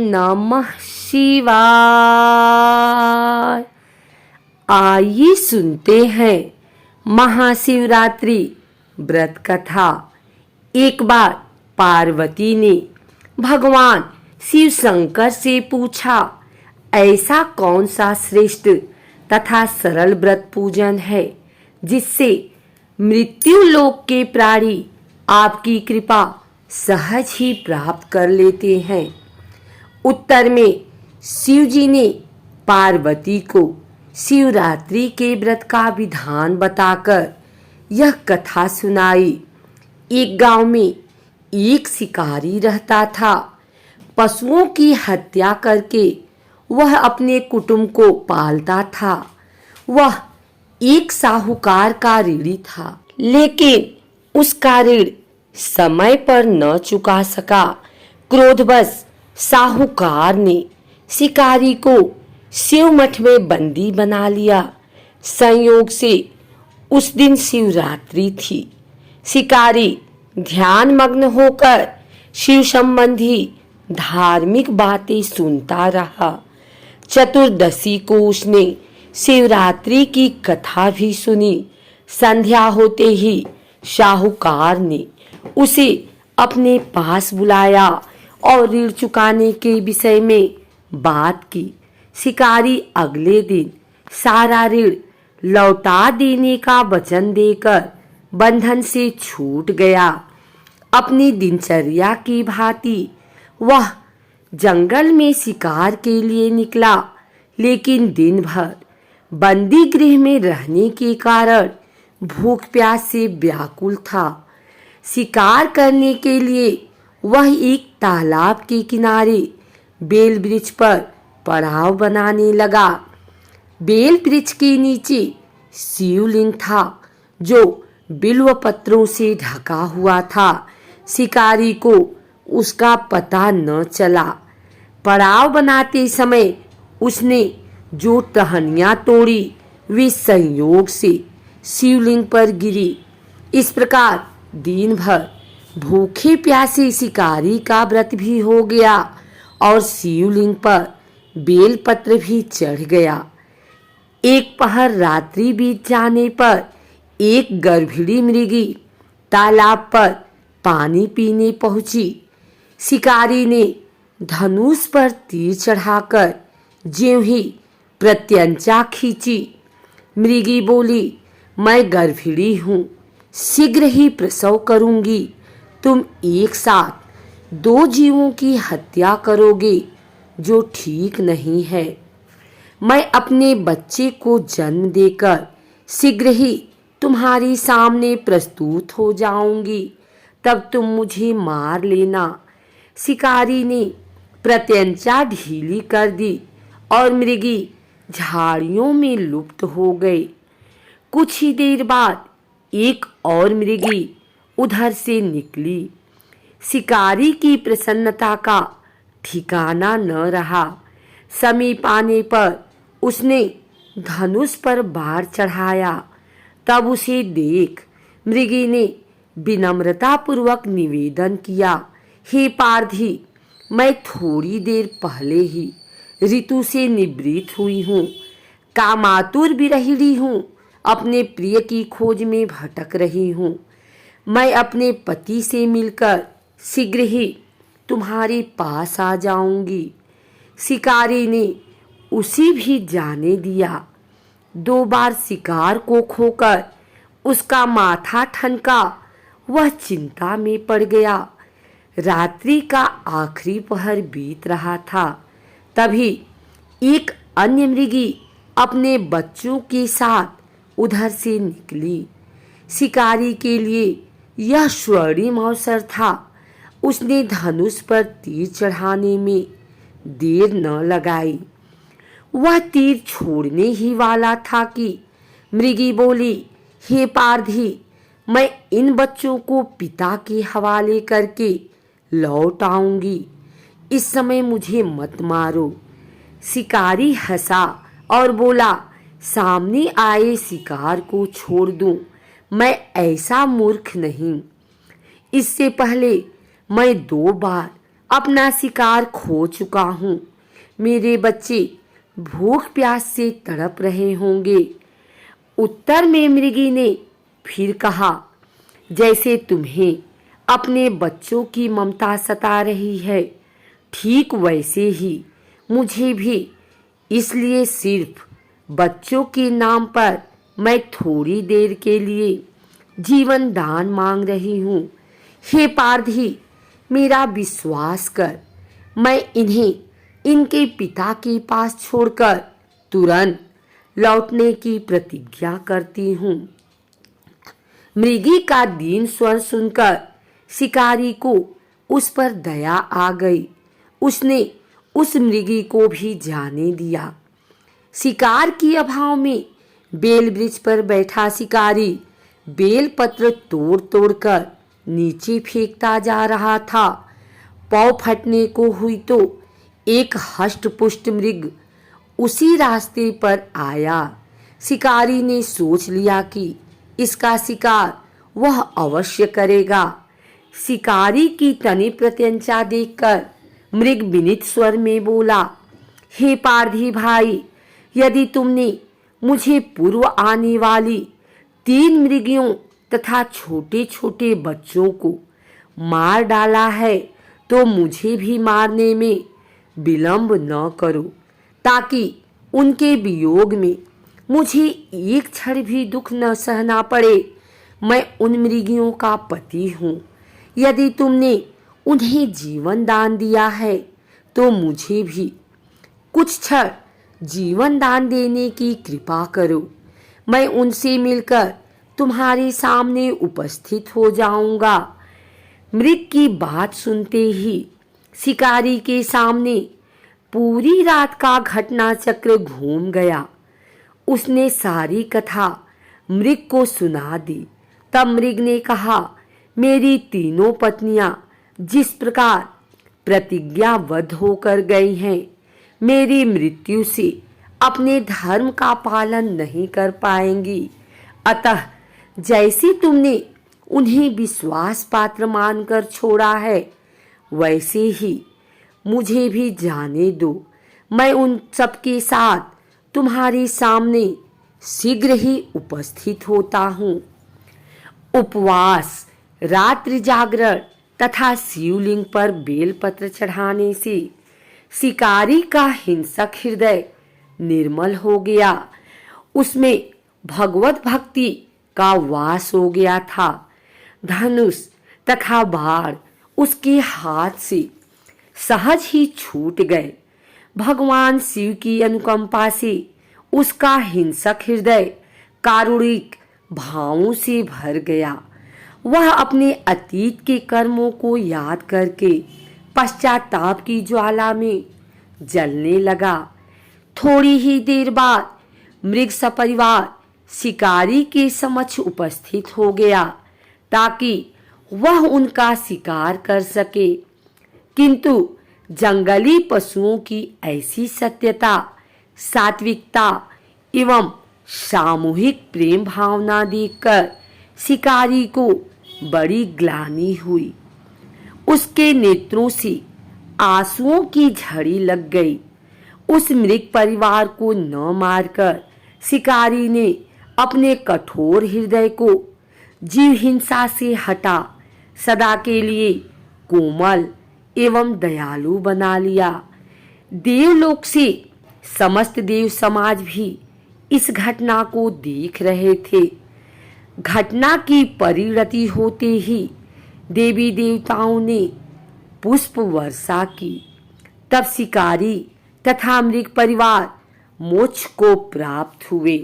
नमः शिवाय। आइए सुनते हैं महाशिवरात्रि व्रत कथा। एक बार पार्वती ने भगवान शिव शंकर से पूछा, ऐसा कौन सा श्रेष्ठ तथा सरल व्रत पूजन है जिससे मृत्यु लोक के प्राणी आपकी कृपा सहज ही प्राप्त कर लेते हैं। उत्तर में शिव जी ने पार्वती को शिवरात्रि के व्रत का विधान बताकर यह कथा सुनाई। एक गांव में एक शिकारी रहता था। पशुओं की हत्या करके वह अपने कुटुंब को पालता था। वह एक साहूकार का ऋणी था, लेकिन उसका ऋण समय पर न चुका सका। क्रोधवश साहूकार ने शिकारी को शिव मठ में बंदी बना लिया। संयोग से उस दिन शिवरात्रि थी। शिकारी ध्यान मग्न होकर शिव संबंधी धार्मिक बातें सुनता रहा। चतुर्दशी को उसने शिवरात्रि की कथा भी सुनी। संध्या होते ही साहूकार ने उसे अपने पास बुलाया और ऋण चुकाने के विषय में बात की। शिकारी अगले दिन सारा ऋण लौटा देने का वचन देकर बंधन से छूट गया। अपनी दिनचर्या की भांति वह जंगल में शिकार के लिए निकला, लेकिन दिन भर बंदी गृह में रहने के कारण भूख प्यास से व्याकुल था। शिकार करने के लिए वह एक तालाब के किनारे बेल वृक्ष पर पड़ाव बनाने लगा। बेल वृक्ष के नीचे शिवलिंग था जो बिल्व पत्रों से ढका हुआ था। शिकारी को उसका पता न चला। पड़ाव बनाते समय उसने जो टहनियां तोड़ी वे संयोग से शिवलिंग पर गिरी। इस प्रकार दिन भर भूखे प्यासे शिकारी का व्रत भी हो गया और शिवलिंग पर बेलपत्र भी चढ़ गया। एक पहर रात्रि बीत जाने पर एक गर्भिणी मृगी तालाब पर पानी पीने पहुंची। शिकारी ने धनुष पर तीर चढ़ाकर ज्यों ही प्रत्यंचा खींची। मृगी बोली, मैं गर्भिणी हूँ, शीघ्र ही प्रसव करूंगी। तुम एक साथ दो जीवों की हत्या करोगे, जो ठीक नहीं है। मैं अपने बच्चे को जन्म देकर शीघ्र ही तुम्हारे सामने प्रस्तुत हो जाऊंगी, तब तुम मुझे मार लेना। शिकारी ने प्रत्यंचा ढीली कर दी और मृगी झाड़ियों में लुप्त हो गए। कुछ ही देर बाद एक और मृगी उधर से निकली। शिकारी की प्रसन्नता का ठिकाना न रहा। समीप आने पर उसने धनुष पर बाण चढ़ाया। तब उसे देख मृगी ने विनम्रता पूर्वक निवेदन किया, हे पारधी, मैं थोड़ी देर पहले ही ऋतु से निवृत्त हुई हूँ। कामातुर विरहिणी हूँ, अपने प्रिय की खोज में भटक रही हूँ। मैं अपने पति से मिलकर शीघ्र ही तुम्हारे पास आ जाऊंगी। शिकारी ने उसे भी जाने दिया। 2 बार शिकार को खोकर उसका माथा ठनका। वह चिंता में पड़ गया। रात्रि का आखिरी पहर बीत रहा था। तभी एक अन्य मृगी अपने बच्चों के साथ उधर से निकली। शिकारी के लिए यह स्वर्णिम अवसर था। उसने धनुष पर तीर चढ़ाने में देर न लगाई। वह तीर छोड़ने ही वाला था कि मृगी बोली, हे पारधी, मैं इन बच्चों को पिता के हवाले करके लौट आऊंगी। इस समय मुझे मत मारो। शिकारी हंसा और बोला, सामने आए शिकार को छोड़ दूं, मैं ऐसा मूर्ख नहीं। इससे पहले मैं 2 बार अपना शिकार खो चुका हूँ। मेरे बच्चे भूख प्यास से तड़प रहे होंगे। उत्तर में मृगी ने फिर कहा, जैसे तुम्हें अपने बच्चों की ममता सता रही है, ठीक वैसे ही मुझे भी। इसलिए सिर्फ बच्चों के नाम पर मैं थोड़ी देर के लिए जीवन दान मांग रही हूँ। हे पारधी, मेरा विश्वास कर। मैं इन्हें इनके पिता के पास छोड़कर तुरंत लौटने की प्रतिज्ञा करती हूँ। मृगी का दीन स्वर सुनकर शिकारी को उस पर दया आ गई। उसने उस मृगी को भी जाने दिया। शिकार के अभाव में बेल वृक्ष पर बैठा शिकारी बेल पत्र तोड़ तोड़ कर नीचे फेंकता जा रहा था। पाँव फटने को हुई तो एक हष्ट पुष्ट मृग उसी रास्ते पर आया। शिकारी ने सोच लिया कि इसका शिकार वह अवश्य करेगा। शिकारी की तनी प्रत्यंचा देखकर मृग विनीत स्वर में बोला, हे पारधी भाई, यदि तुमने मुझे पूर्व आने वाली 3 मृगियों तथा छोटे छोटे बच्चों को मार डाला है तो मुझे भी मारने में विलंब न करो, ताकि उनके वियोग में मुझे एक क्षण भी दुख न सहना पड़े। मैं उन मृगियों का पति हूँ। यदि तुमने उन्हें जीवन दान दिया है तो मुझे भी कुछ क्षण जीवन दान देने की कृपा करो। मैं उनसे मिलकर तुम्हारे सामने उपस्थित हो जाऊंगा। मृग की बात सुनते ही शिकारी के सामने पूरी रात का घटना चक्र घूम गया। उसने सारी कथा मृग को सुना दी। तब मृग ने कहा, मेरी तीनों पत्नियां जिस प्रकार प्रतिज्ञाबद्ध होकर गई हैं, मेरी मृत्यु से अपने धर्म का पालन नहीं कर पाएंगी। अतः जैसे तुमने उन्हें विश्वास पात्र मानकर छोड़ा है, वैसे ही मुझे भी जाने दो। मैं उन सबके साथ तुम्हारे सामने शीघ्र ही उपस्थित होता हूँ। उपवास, रात्रि जागरण तथा शिवलिंग पर बेलपत्र चढ़ाने से शिकारी का हिंसक हृदय निर्मल हो गया। उसमें भगवत भक्ति का वास हो गया था। धनुष तथा बाण उसके हाथ से सहज ही छूट गए। भगवान शिव की अनुकंपा से उसका हिंसक हृदय कारुणिक भावों से भर गया। वह अपने अतीत के कर्मों को याद करके पश्चाताप की ज्वाला में जलने लगा। थोड़ी ही देर बाद मृग सपरिवार शिकारी के समक्ष उपस्थित हो गया, ताकि वह उनका शिकार कर सके। किंतु जंगली पशुओं की ऐसी सत्यता, सात्विकता एवं सामूहिक प्रेम भावना देखकर शिकारी को बड़ी ग्लानि हुई। उसके नेत्रों से आंसुओं की झड़ी लग गई। उस मृग परिवार को न मारकर शिकारी ने अपने कठोर हृदय को जीव हिंसा से हटा सदा के लिए कोमल एवं दयालु बना लिया। देवलोक से समस्त देव समाज भी इस घटना को देख रहे थे। घटना की परिणति होते ही देवी देवताओं ने पुष्प वर्षा की। तब शिकारी तथा मृग परिवार मोक्ष को प्राप्त हुए।